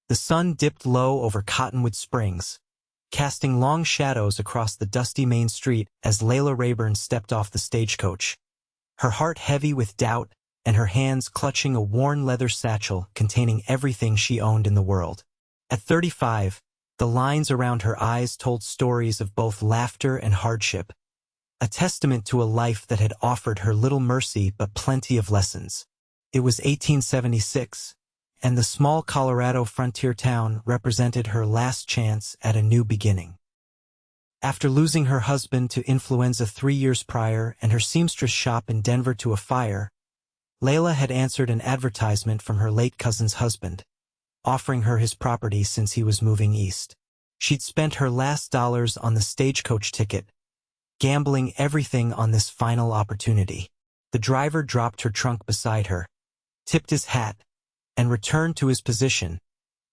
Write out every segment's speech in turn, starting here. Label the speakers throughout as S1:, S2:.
S1: The sun dipped low over Cottonwood Springs, casting long shadows across the dusty main street as Leila Rayburn stepped off the stagecoach, her heart heavy with doubt and her hands clutching a worn leather satchel containing everything she owned in the world. At 35, the lines around her eyes told stories of both laughter and hardship, a testament to a life that had offered her little mercy but plenty of lessons. It was 1876, and the small Colorado frontier town represented her last chance at a new beginning. After losing her husband to influenza 3 years prior and her seamstress shop in Denver to a fire, Leila had answered an advertisement from her late cousin's husband, offering her his property since he was moving east. She'd spent her last dollars on the stagecoach ticket, gambling everything on this final opportunity. The driver dropped her trunk beside her, tipped his hat, and returned to his position,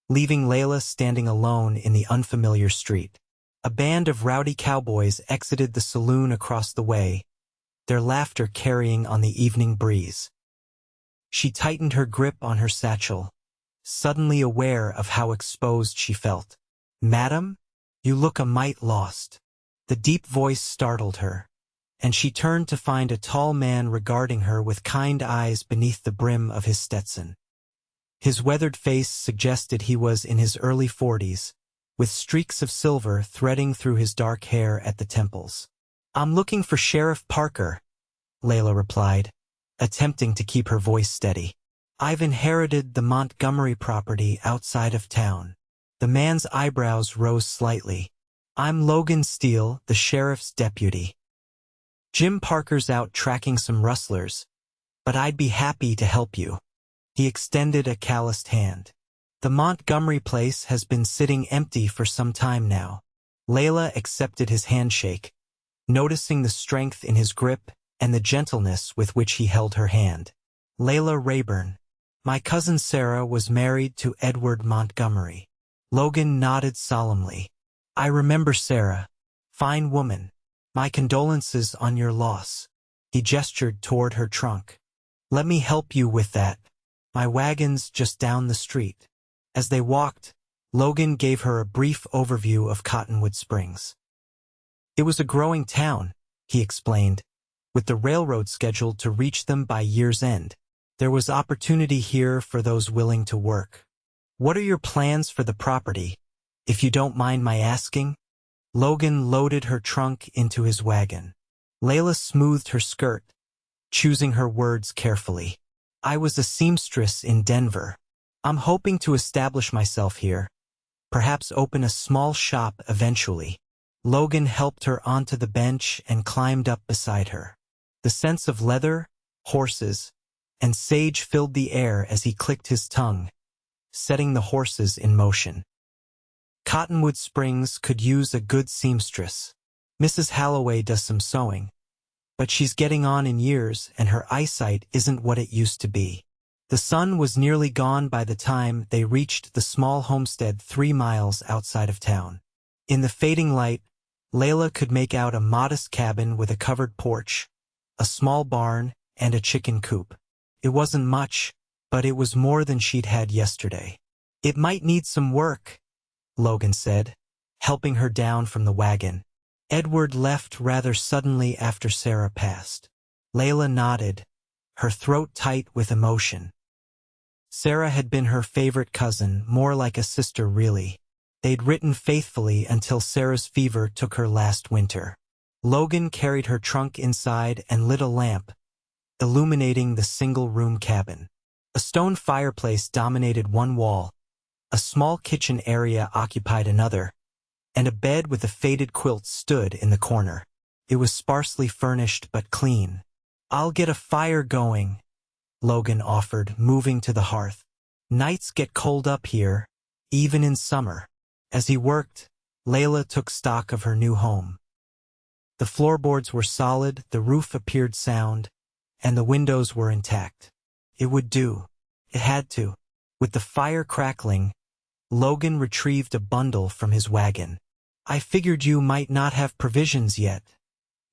S1: leaving Leila standing alone in the unfamiliar street. A band of rowdy cowboys exited the saloon across the way, their laughter carrying on the evening breeze. She tightened her grip on her satchel, suddenly aware of how exposed she felt. "Madam, you look a mite lost." The deep voice startled her, and she turned to find a tall man regarding her with kind eyes beneath the brim of his Stetson. His weathered face suggested he was in his early 40s, with streaks of silver threading through his dark hair at the temples. "I'm looking for Sheriff Parker," Leila replied, attempting to keep her voice steady. "I've inherited the Montgomery property outside of town." The man's eyebrows rose slightly. "I'm Logan Steele, the sheriff's deputy. Jim Parker's out tracking some rustlers, but I'd be happy to help you." He extended a calloused hand. "The Montgomery place has been sitting empty for some time now." Leila accepted his handshake, noticing the strength in his grip and the gentleness with which he held her hand. "Leila Rayburn. My cousin Sarah was married to Edward Montgomery." Logan nodded solemnly. "I remember Sarah. Fine woman. My condolences on your loss." He gestured toward her trunk. "Let me help you with that. My wagon's just down the street." As they walked, Logan gave her a brief overview of Cottonwood Springs. It was a growing town, he explained, with the railroad scheduled to reach them by year's end. There was opportunity here for those willing to work. "What are your plans for the property, if you don't mind my asking?" Logan loaded her trunk into his wagon. Leila smoothed her skirt, choosing her words carefully. "I was a seamstress in Denver. I'm hoping to establish myself here, perhaps open a small shop eventually." Logan helped her onto the bench and climbed up beside her. The scents of leather, horses, and sage filled the air as he clicked his tongue, setting the horses in motion. Cottonwood Springs could use a good seamstress. Mrs. Halloway does some sewing, but she's getting on in years and her eyesight isn't what it used to be. The sun was nearly gone by the time they reached the small homestead 3 miles outside of town. In the fading light, Leila could make out a modest cabin with a covered porch, a small barn, and a chicken coop. It wasn't much, but it was more than she'd had yesterday. "It might need some work," Logan said, helping her down from the wagon. "Edward left rather suddenly after Sarah passed." Leila nodded, her throat tight with emotion. Sarah had been her favorite cousin, more like a sister really. They'd written faithfully until Sarah's fever took her last winter. Logan carried her trunk inside and lit a lamp, illuminating the single-room cabin. A stone fireplace dominated one wall, a small kitchen area occupied another, and a bed with a faded quilt stood in the corner. It was sparsely furnished but clean. "I'll get a fire going," Logan offered, moving to the hearth. "Nights get cold up here, even in summer." As he worked, Leila took stock of her new home. The floorboards were solid, the roof appeared sound, and the windows were intact. It would do. It had to. With the fire crackling, Logan retrieved a bundle from his wagon. "I figured you might not have provisions yet,"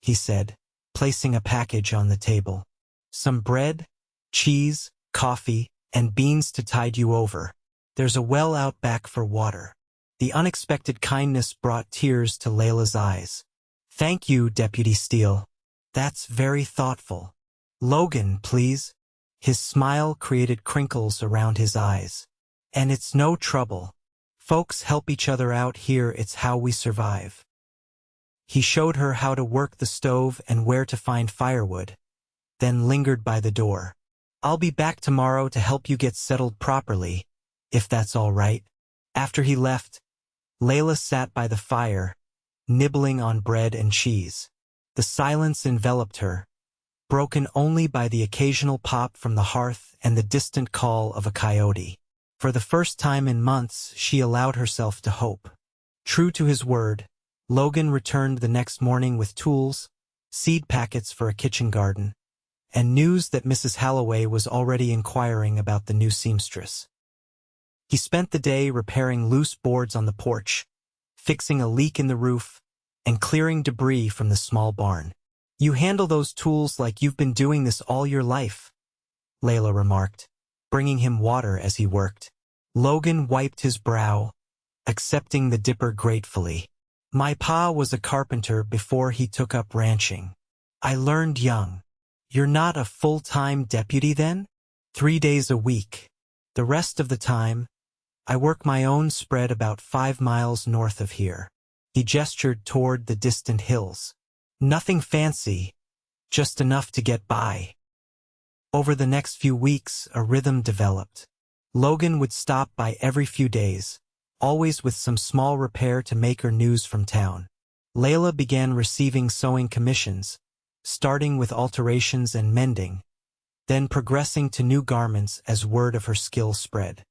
S1: he said, placing a package on the table. "Some bread, cheese, coffee, and beans to tide you over." There's a well out back for water. The unexpected kindness brought tears to Leila's eyes. Thank you, Deputy Steele. That's very thoughtful. Logan, please. His smile created crinkles around his eyes. And it's no trouble. Folks help each other out here, it's how we survive. He showed her how to work the stove and where to find firewood, then lingered by the door. I'll be back tomorrow to help you get settled properly, if that's all right. After he left, Leila sat by the fire, nibbling on bread and cheese. The silence enveloped her, broken only by the occasional pop from the hearth and the distant call of a coyote. For the first time in months, she allowed herself to hope. True to his word, Logan returned the next morning with tools, seed packets for a kitchen garden, and news that Mrs. Halloway was already inquiring about the new seamstress. He spent the day repairing loose boards on the porch, fixing a leak in the roof, and clearing debris from the small barn. You handle those tools like you've been doing this all your life, Leila remarked, bringing him water as he worked. Logan wiped his brow, accepting the dipper gratefully. My pa was a carpenter before he took up ranching. I learned young. You're not a full-time deputy then? 3 days a week. The rest of the time, I work my own spread about 5 miles north of here. He gestured toward the distant hills. Nothing fancy, just enough to get by. Over the next few weeks, a rhythm developed. Logan would stop by every few days, always with some small repair to make her news from town. Leila began receiving sewing commissions, starting with alterations and mending, then progressing to new garments as word of her skill spread.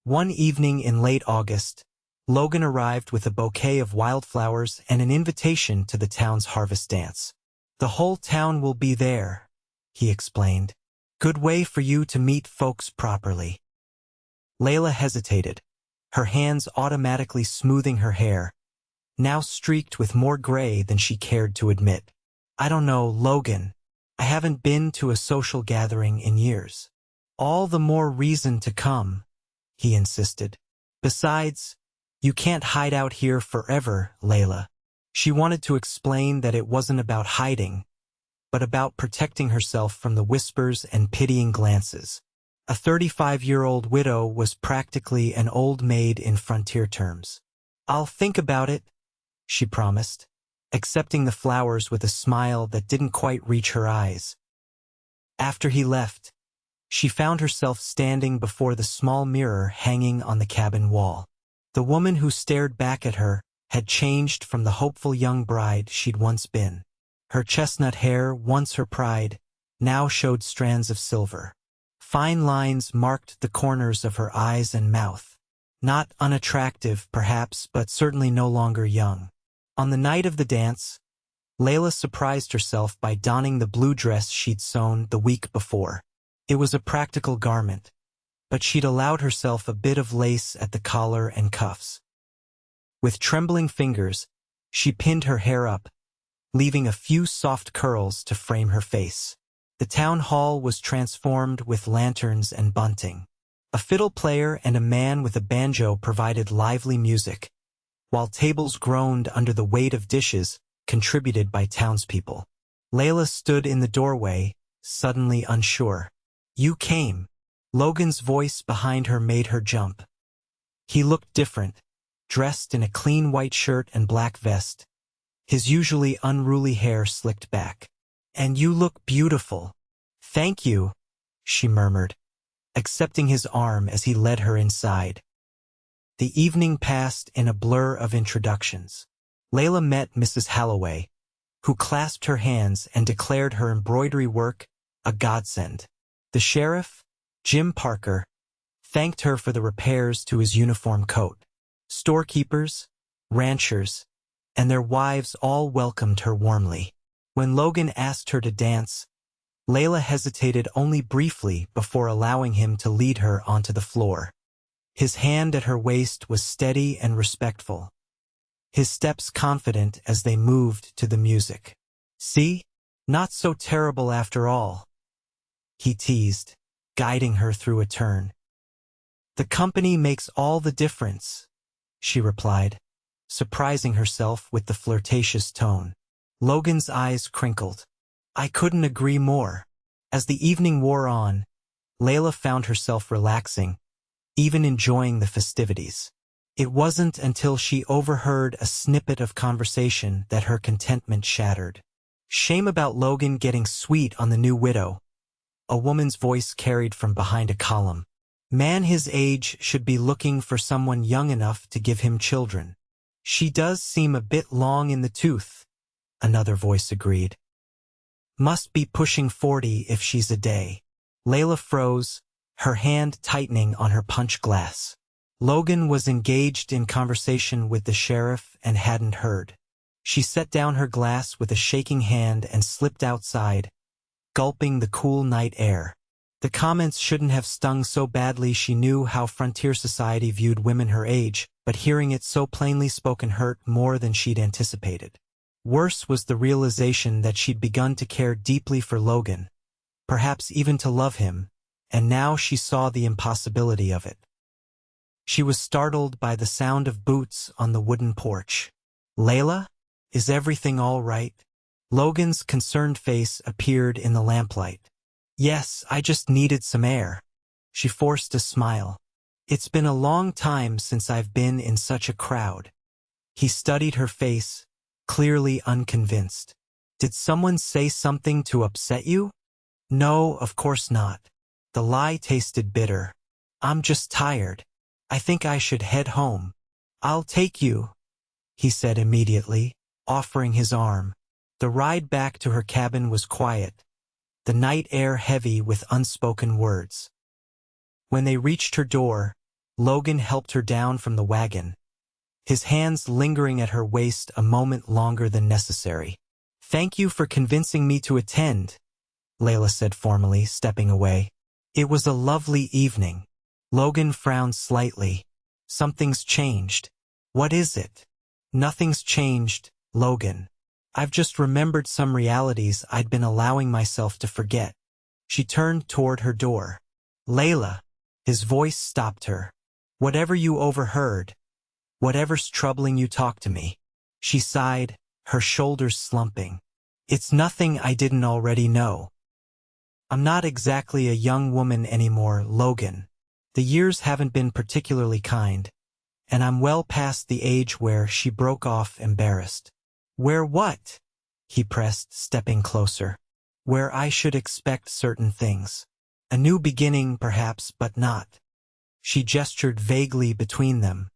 S1: One evening in late August, Logan arrived with a bouquet of wildflowers and an invitation to the town's harvest dance. The whole town will be there, he explained. Good way for you to meet folks properly. Leila hesitated, her hands automatically smoothing her hair, now streaked with more gray than she cared to admit. I don't know, Logan. I haven't been to a social gathering in years. All the more reason to come, he insisted. Besides, you can't hide out here forever, Leila. She wanted to explain that it wasn't about hiding, but about protecting herself from the whispers and pitying glances. A 35-year-old widow was practically an old maid in frontier terms. I'll think about it, she promised, accepting the flowers with a smile that didn't quite reach her eyes. After he left, she found herself standing before the small mirror hanging on the cabin wall. The woman who stared back at her had changed from the hopeful young bride she'd once been. Her chestnut hair, once her pride, now showed strands of silver. Fine lines marked the corners of her eyes and mouth. Not unattractive, perhaps, but certainly no longer young. On the night of the dance, Leila surprised herself by donning the blue dress she'd sewn the week before. It was a practical garment, but she'd allowed herself a bit of lace at the collar and cuffs. With trembling fingers, she pinned her hair up, leaving a few soft curls to frame her face. The town hall was transformed with lanterns and bunting. A fiddle player and a man with a banjo provided lively music, while tables groaned under the weight of dishes contributed by townspeople. Leila stood in the doorway, suddenly unsure. You came. Logan's voice behind her made her jump. He looked different, dressed in a clean white shirt and black vest, his usually unruly hair slicked back. And you look beautiful. Thank you, she murmured, accepting his arm as he led her inside. The evening passed in a blur of introductions. Leila met Mrs. Halloway, who clasped her hands and declared her embroidery work a godsend. The sheriff, Jim Parker, thanked her for the repairs to his uniform coat. Storekeepers, ranchers, and their wives all welcomed her warmly. When Logan asked her to dance, Leila hesitated only briefly before allowing him to lead her onto the floor. His hand at her waist was steady and respectful, his steps confident as they moved to the music. See? Not so terrible after all, he teased, guiding her through a turn. "The company makes all the difference," she replied, surprising herself with the flirtatious tone. Logan's eyes crinkled. "I couldn't agree more." As the evening wore on, Leila found herself relaxing, even enjoying the festivities. It wasn't until she overheard a snippet of conversation that her contentment shattered. "Shame about Logan getting sweet on the new widow," a woman's voice carried from behind a column. "Man his age should be looking for someone young enough to give him children." "She does seem a bit long in the tooth," another voice agreed. "Must be pushing 40 if she's a day." Leila froze, her hand tightening on her punch glass. Logan was engaged in conversation with the sheriff and hadn't heard. She set down her glass with a shaking hand and slipped outside, gulping the cool night air. The comments shouldn't have stung so badly. She knew how frontier society viewed women her age, but hearing it so plainly spoken hurt more than she'd anticipated. Worse was the realization that she'd begun to care deeply for Logan, perhaps even to love him, and now she saw the impossibility of it. She was startled by the sound of boots on the wooden porch. "Leila, is everything all right?" Logan's concerned face appeared in the lamplight. "Yes, I just needed some air." She forced a smile. "It's been a long time since I've been in such a crowd." He studied her face, clearly unconvinced. "Did someone say something to upset you?" "No, of course not." The lie tasted bitter. "I'm just tired. I think I should head home." "I'll take you," he said immediately, offering his arm. The ride back to her cabin was quiet, the night air heavy with unspoken words. When they reached her door, Logan helped her down from the wagon, his hands lingering at her waist a moment longer than necessary. "Thank you for convincing me to attend," Leila said formally, stepping away. "It was a lovely evening." Logan frowned slightly. "Something's changed." "What is it?" "Nothing's changed, Logan. I've just remembered some realities I'd been allowing myself to forget." She turned toward her door. "Leila," his voice stopped her. "Whatever you overheard, whatever's troubling you, talk to me." She sighed, her shoulders slumping. "It's nothing I didn't already know. I'm not exactly a young woman anymore, Logan. The years haven't been particularly kind, and I'm well past the age where." She broke off, embarrassed. "Where what?" he pressed, stepping closer. "Where I should expect certain things. A new beginning, perhaps, but not." She gestured vaguely between them.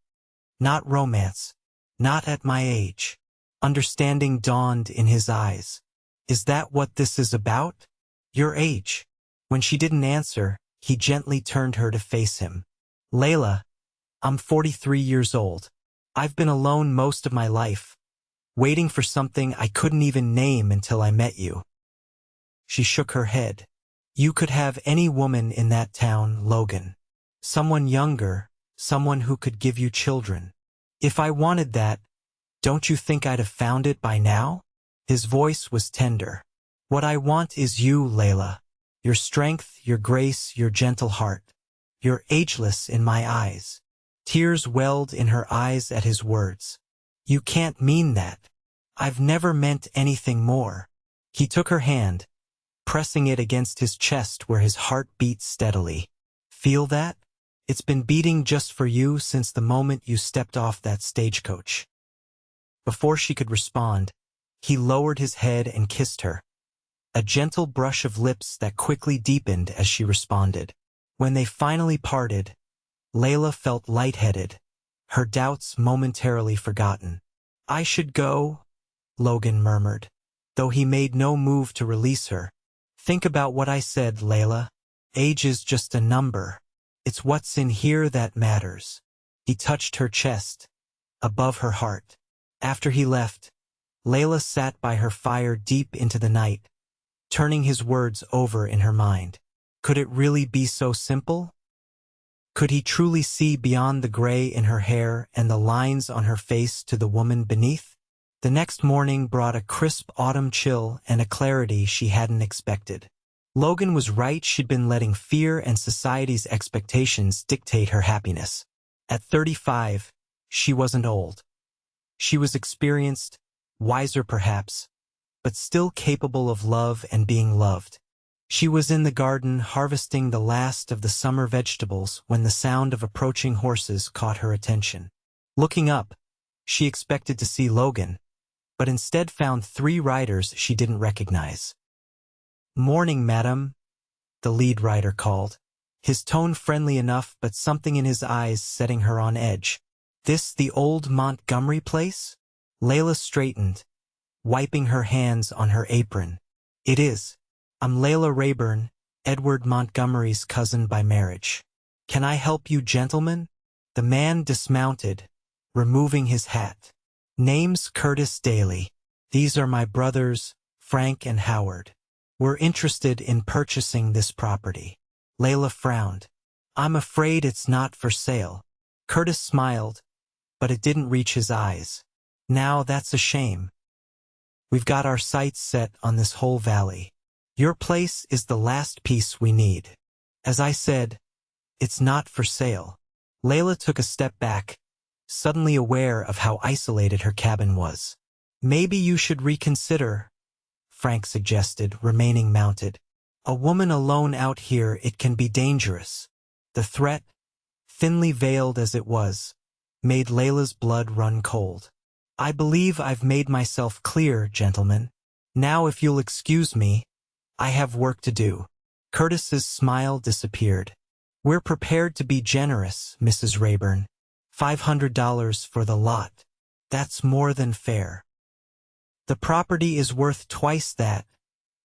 S1: "Not romance. Not at my age." Understanding dawned in his eyes. "Is that what this is about? Your age?" When she didn't answer, he gently turned her to face him. "Leila, I'm 43 years old. I've been alone most of my life, waiting for something I couldn't even name until I met you." She shook her head. "You could have any woman in that town, Logan. Someone younger, someone who could give you children. If I wanted that, don't you think I'd have found it by now?" His voice was tender. "What I want is you, Leila. Your strength, your grace, your gentle heart. You're ageless in my eyes." Tears welled in her eyes at his words. "You can't mean that. I've never meant anything more." He took her hand, pressing it against his chest where his heart beat steadily. "Feel that? It's been beating just for you since the moment you stepped off that stagecoach." Before she could respond, he lowered his head and kissed her, a gentle brush of lips that quickly deepened as she responded. When they finally parted, Leila felt lightheaded, her doubts momentarily forgotten. "I should go," Logan murmured, though he made no move to release her. "Think about what I said, Leila. Age is just a number. It's what's in here that matters." He touched her chest, above her heart. After he left, Leila sat by her fire deep into the night, turning his words over in her mind. Could it really be so simple? Could he truly see beyond the gray in her hair and the lines on her face to the woman beneath? The next morning brought a crisp autumn chill and a clarity she hadn't expected. Logan was right, she'd been letting fear and society's expectations dictate her happiness. At 35, she wasn't old. She was experienced, wiser perhaps, but still capable of love and being loved. She was in the garden harvesting the last of the summer vegetables when the sound of approaching horses caught her attention. Looking up, she expected to see Logan, but instead found 3 riders she didn't recognize. "Morning, madam," the lead rider called, his tone friendly enough but something in his eyes setting her on edge. "This the old Montgomery place?" Leila straightened, wiping her hands on her apron. "It is. I'm Leila Rayburn, Edward Montgomery's cousin by marriage. Can I help you, gentlemen?" The man dismounted, removing his hat. "Name's Curtis Daly. These are my brothers, Frank and Howard. We're interested in purchasing this property." Leila frowned. "I'm afraid it's not for sale." Curtis smiled, but it didn't reach his eyes. "Now that's a shame. We've got our sights set on this whole valley. Your place is the last piece we need. As I said, it's not for sale." Leila took a step back, suddenly aware of how isolated her cabin was. "Maybe you should reconsider," Frank suggested, remaining mounted. "A woman alone out here, it can be dangerous." The threat, thinly veiled as it was, made Leila's blood run cold. "I believe I've made myself clear, gentlemen. Now if you'll excuse me, I have work to do." Curtis's smile disappeared. "We're prepared to be generous, Mrs. Rayburn. $500 for the lot. That's more than fair." "The property is worth twice that,"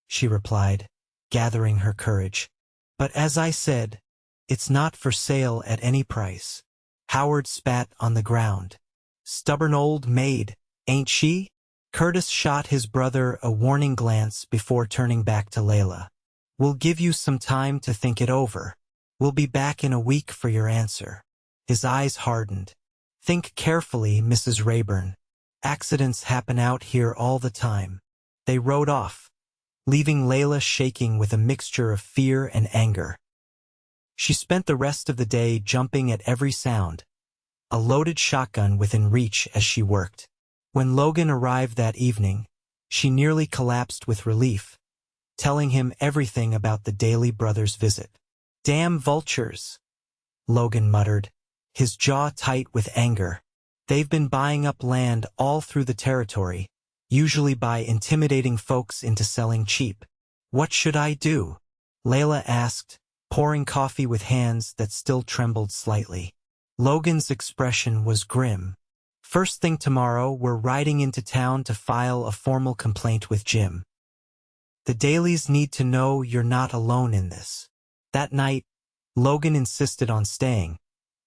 S1: she replied, gathering her courage. "But as I said, it's not for sale at any price." Howard spat on the ground. "Stubborn old maid, ain't she?" Curtis shot his brother a warning glance before turning back to Leila. "We'll give you some time to think it over. We'll be back in a week for your answer." His eyes hardened. "Think carefully, Mrs. Rayburn. Accidents happen out here all the time." They rode off, leaving Leila shaking with a mixture of fear and anger. She spent the rest of the day jumping at every sound, a loaded shotgun within reach as she worked. When Logan arrived that evening, she nearly collapsed with relief, telling him everything about the Daly brothers' visit. "Damn vultures," Logan muttered, his jaw tight with anger. "They've been buying up land all through the territory, usually by intimidating folks into selling cheap." "What should I do?" Leila asked, pouring coffee with hands that still trembled slightly. Logan's expression was grim. "First thing tomorrow, we're riding into town to file a formal complaint with Jim. The Dalys need to know you're not alone in this." That night, Logan insisted on staying,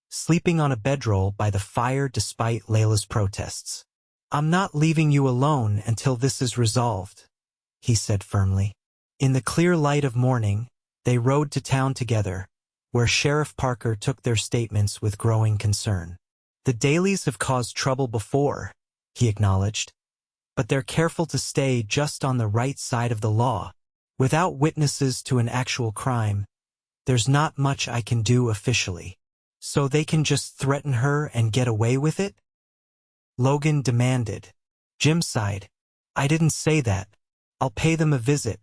S1: sleeping on a bedroll by the fire despite Leila's protests. "I'm not leaving you alone until this is resolved," he said firmly. In the clear light of morning, they rode to town together, where Sheriff Parker took their statements with growing concern. "The Dalys have caused trouble before," he acknowledged, "but they're careful to stay just on the right side of the law. Without witnesses to an actual crime, there's not much I can do officially." "So they can just threaten her and get away with it?" Logan demanded. Jim sighed. "I didn't say that. I'll pay them a visit.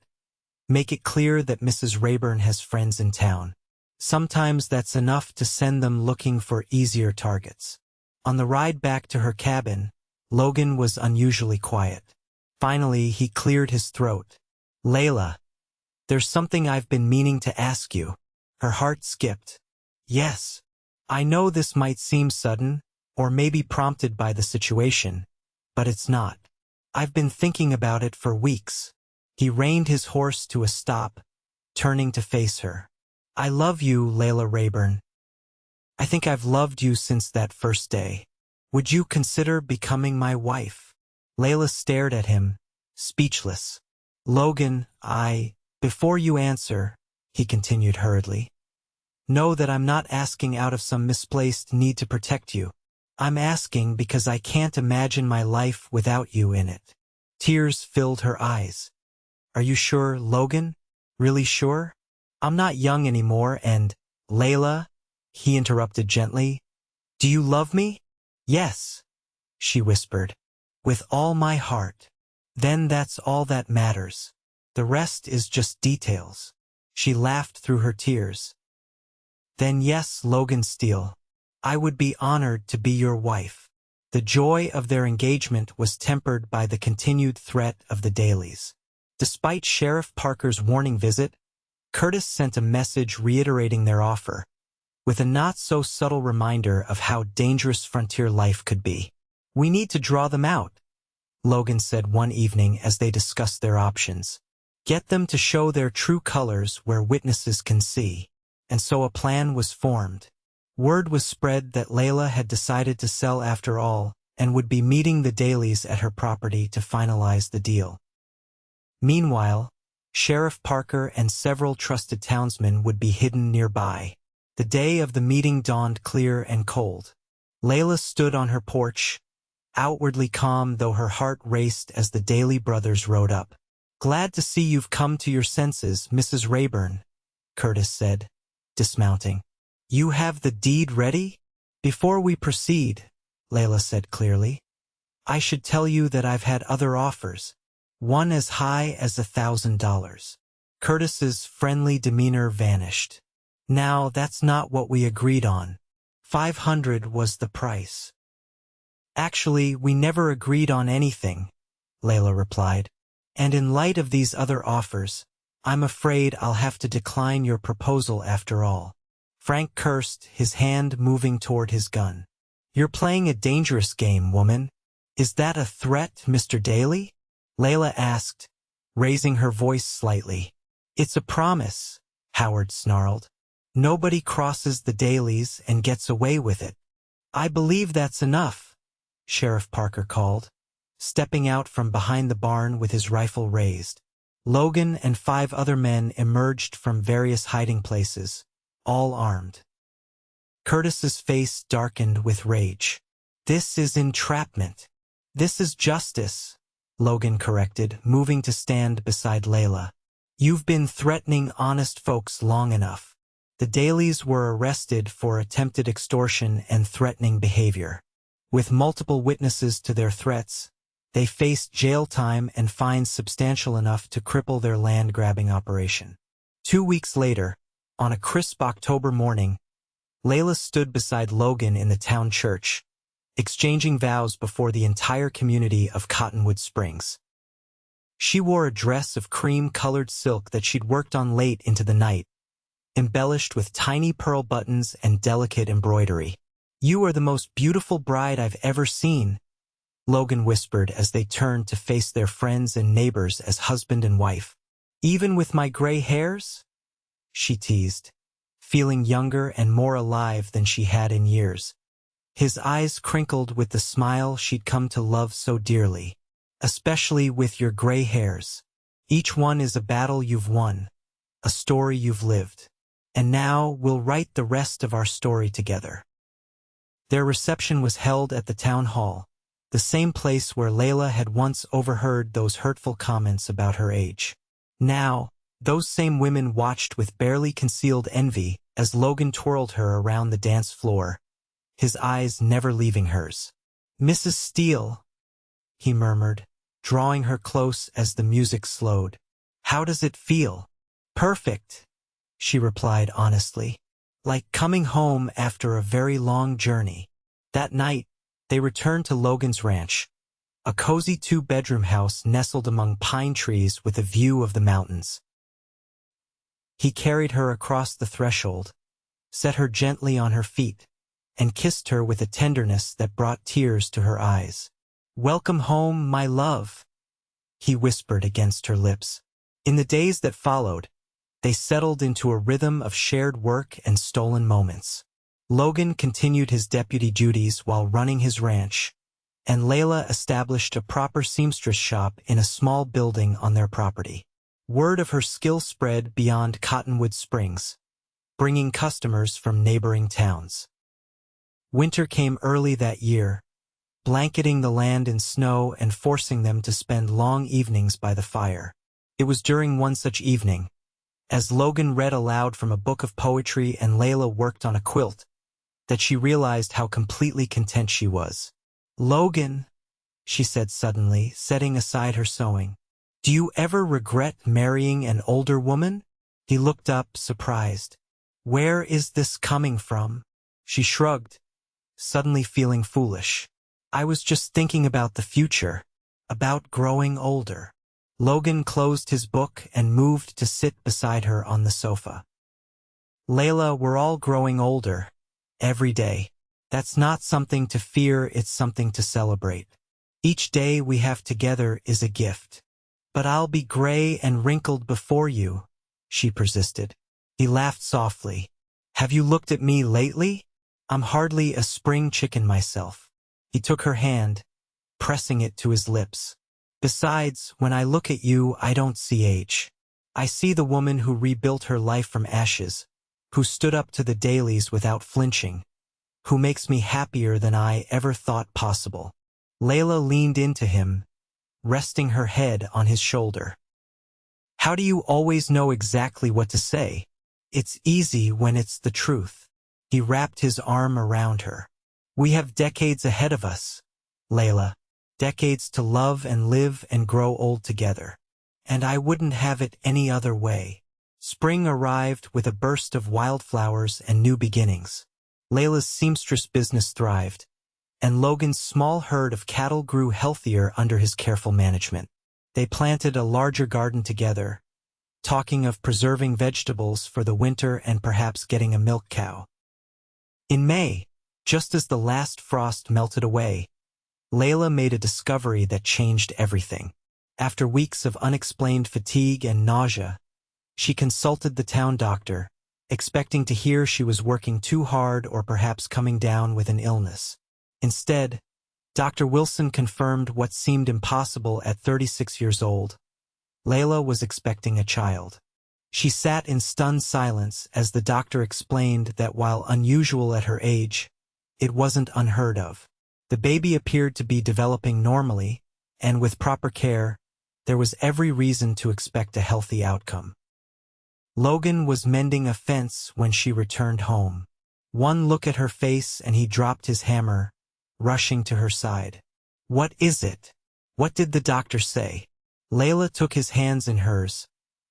S1: Make it clear that Mrs. Rayburn has friends in town. Sometimes that's enough to send them looking for easier targets." On the ride back to her cabin, Logan was unusually quiet. Finally, he cleared his throat. "Leila, there's something I've been meaning to ask you." Her heart skipped. "Yes. I know this might seem sudden, or maybe prompted by the situation, but it's not. I've been thinking about it for weeks." He reined his horse to a stop, turning to face her. "I love you, Leila Rayburn. I think I've loved you since that first day. Would you consider becoming my wife?" Leila stared at him, speechless. "Logan, before you answer," he continued hurriedly, "know that I'm not asking out of some misplaced need to protect you. I'm asking because I can't imagine my life without you in it." Tears filled her eyes. "Are you sure, Logan?" Really sure? I'm not young anymore and, Leila, he interrupted gently, do you love me? Yes, she whispered. With all my heart. Then that's all that matters. The rest is just details. She laughed through her tears. Then yes, Logan Steele. I would be honored to be your wife. The joy of their engagement was tempered by the continued threat of the dailies. Despite Sheriff Parker's warning visit, Curtis sent a message reiterating their offer, with a not-so-subtle reminder of how dangerous frontier life could be. We need to draw them out, Logan said one evening as they discussed their options. Get them to show their true colors where witnesses can see. And so a plan was formed. Word was spread that Leila had decided to sell after all and would be meeting the dailies at her property to finalize the deal. Meanwhile, Sheriff Parker and several trusted townsmen would be hidden nearby. The day of the meeting dawned clear and cold. Leila stood on her porch, outwardly calm though her heart raced as the Daly brothers rode up. Glad to see you've come to your senses, Mrs. Rayburn, Curtis said, dismounting. You have the deed ready? Before we proceed, Leila said clearly, I should tell you that I've had other offers, one as high as $1,000. Curtis's friendly demeanor vanished. Now that's not what we agreed on. $500 was the price. Actually, we never agreed on anything, Leila replied. And in light of these other offers, I'm afraid I'll have to decline your proposal after all. Frank cursed, his hand moving toward his gun. You're playing a dangerous game, woman. Is that a threat, Mr. Daly? Leila asked, raising her voice slightly. It's a promise, Howard snarled. Nobody crosses the Dalys and gets away with it. I believe that's enough, Sheriff Parker called, stepping out from behind the barn with his rifle raised. Logan and 5 other men emerged from various hiding places, all armed. Curtis's face darkened with rage. This is entrapment. This is justice, Logan corrected, moving to stand beside Leila. You've been threatening honest folks long enough. The Dalys were arrested for attempted extortion and threatening behavior. With multiple witnesses to their threats, they faced jail time and fines substantial enough to cripple their land-grabbing operation. 2 weeks later, on a crisp October morning, Leila stood beside Logan in the town church, exchanging vows before the entire community of Cottonwood Springs. She wore a dress of cream-colored silk that she'd worked on late into the night, embellished with tiny pearl buttons and delicate embroidery. You are the most beautiful bride I've ever seen, Logan whispered as they turned to face their friends and neighbors as husband and wife. Even with my gray hairs? She teased, feeling younger and more alive than she had in years. His eyes crinkled with the smile she'd come to love so dearly. Especially with your gray hairs. Each one is a battle you've won, a story you've lived. And now we'll write the rest of our story together. Their reception was held at the town hall, the same place where Leila had once overheard those hurtful comments about her age. Now, those same women watched with barely concealed envy as Logan twirled her around the dance floor, his eyes never leaving hers. Mrs. Steele, he murmured, drawing her close as the music slowed. How does it feel? Perfect, she replied honestly. Like coming home after a very long journey. That night, they returned to Logan's ranch, a cozy 2-bedroom house nestled among pine trees with a view of the mountains. He carried her across the threshold, set her gently on her feet, and kissed her with a tenderness that brought tears to her eyes. Welcome home, my love, he whispered against her lips. In the days that followed, they settled into a rhythm of shared work and stolen moments. Logan continued his deputy duties while running his ranch, and Leila established a proper seamstress shop in a small building on their property. Word of her skill spread beyond Cottonwood Springs, bringing customers from neighboring towns. Winter came early that year, blanketing the land in snow and forcing them to spend long evenings by the fire. It was during one such evening, As Logan read aloud from a book of poetry and Leila worked on a quilt, that she realized how completely content she was. "Logan," she said suddenly, setting aside her sewing, "do you ever regret marrying an older woman?" He looked up, surprised. "Where is this coming from?" She shrugged, suddenly feeling foolish. "I was just thinking about the future, about growing older." Logan closed his book and moved to sit beside her on the sofa. "Leila, we're all growing older. Every day. That's not something to fear, it's something to celebrate. Each day we have together is a gift." "But I'll be gray and wrinkled before you," she persisted. He laughed softly. "Have you looked at me lately? I'm hardly a spring chicken myself." He took her hand, pressing it to his lips. "Besides, when I look at you, I don't see age. I see the woman who rebuilt her life from ashes, who stood up to the dailies without flinching, who makes me happier than I ever thought possible." Leila leaned into him, resting her head on his shoulder. "How do you always know exactly what to say? It's easy when it's the truth." He wrapped his arm around her. "We have decades ahead of us, Leila. Decades to love and live and grow old together. And I wouldn't have it any other way." Spring arrived with a burst of wildflowers and new beginnings. Leila's seamstress business thrived, and Logan's small herd of cattle grew healthier under his careful management. They planted a larger garden together, talking of preserving vegetables for the winter and perhaps getting a milk cow. In May, just as the last frost melted away, Leila made a discovery that changed everything. After weeks of unexplained fatigue and nausea, she consulted the town doctor, expecting to hear she was working too hard or perhaps coming down with an illness. Instead, Dr. Wilson confirmed what seemed impossible at 36 years old. Leila was expecting a child. She sat in stunned silence as the doctor explained that while unusual at her age, it wasn't unheard of. The baby appeared to be developing normally, and with proper care, there was every reason to expect a healthy outcome. Logan was mending a fence when she returned home. One look at her face and he dropped his hammer, rushing to her side. "What is it? What did the doctor say?" Leila took his hands in hers,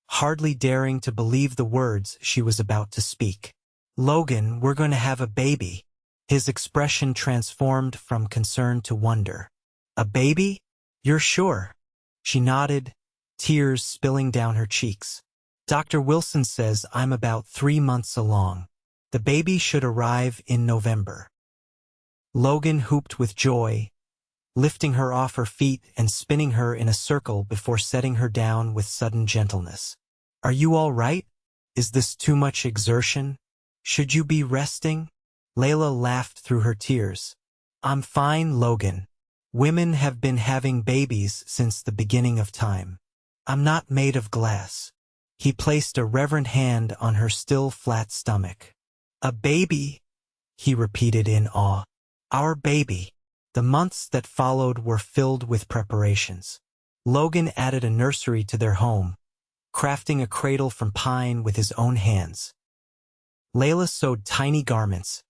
S1: hardly daring to believe the words she was about to speak. "Logan, we're going to have a baby." His expression transformed from concern to wonder. "A baby? You're sure?" She nodded, tears spilling down her cheeks. "Dr. Wilson says I'm about 3 months along. The baby should arrive in November." Logan whooped with joy, lifting her off her feet and spinning her in a circle before setting her down with sudden gentleness. "Are you all right? Is this too much exertion? Should you be resting?" Leila laughed through her tears. "I'm fine, Logan. Women have been having babies since the beginning of time. I'm not made of glass." He placed a reverent hand on her still flat stomach. "A baby?" he repeated in awe. "Our baby." The months that followed were filled with preparations. Logan added a nursery to their home, crafting a cradle from pine with his own hands. Leila sewed tiny garments,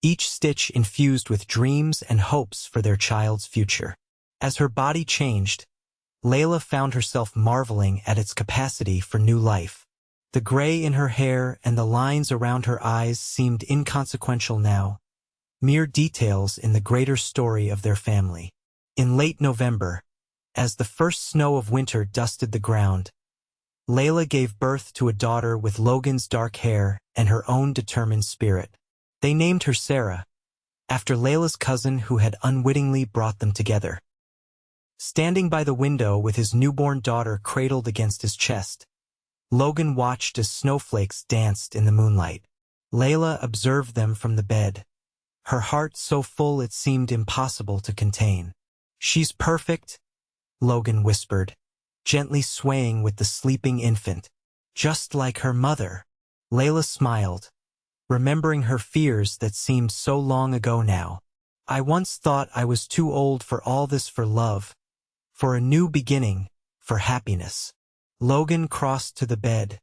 S1: each stitch infused with dreams and hopes for their child's future. As her body changed, Leila found herself marveling at its capacity for new life. The gray in her hair and the lines around her eyes seemed inconsequential now, mere details in the greater story of their family. In late November, as the first snow of winter dusted the ground, Leila gave birth to a daughter with Logan's dark hair and her own determined spirit. They named her Sarah, after Leila's cousin who had unwittingly brought them together. Standing by the window with his newborn daughter cradled against his chest, Logan watched as snowflakes danced in the moonlight. Leila observed them from the bed, her heart so full it seemed impossible to contain. "She's perfect," Logan whispered, gently swaying with the sleeping infant. "Just like her mother." Leila smiled, remembering her fears that seemed so long ago now. "I once thought I was too old for all this, for love, for a new beginning, for happiness." Logan crossed to the bed,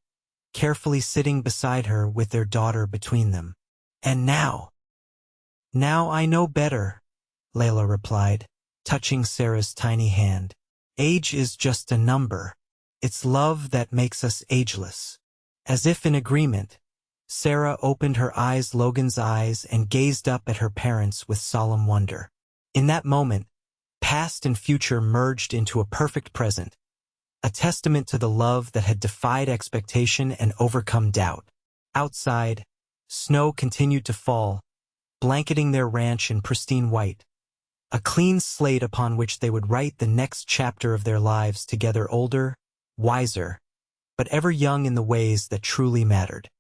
S1: carefully sitting beside her with their daughter between them. "And now I know better," Leila replied, touching Sarah's tiny hand. "Age is just a number. It's love that makes us ageless." As if in agreement, Sarah opened her eyes, Logan's eyes, and gazed up at her parents with solemn wonder. In that moment, past and future merged into a perfect present, a testament to the love that had defied expectation and overcome doubt. Outside, snow continued to fall, blanketing their ranch in pristine white, a clean slate upon which they would write the next chapter of their lives together, older, wiser, but ever young in the ways that truly mattered.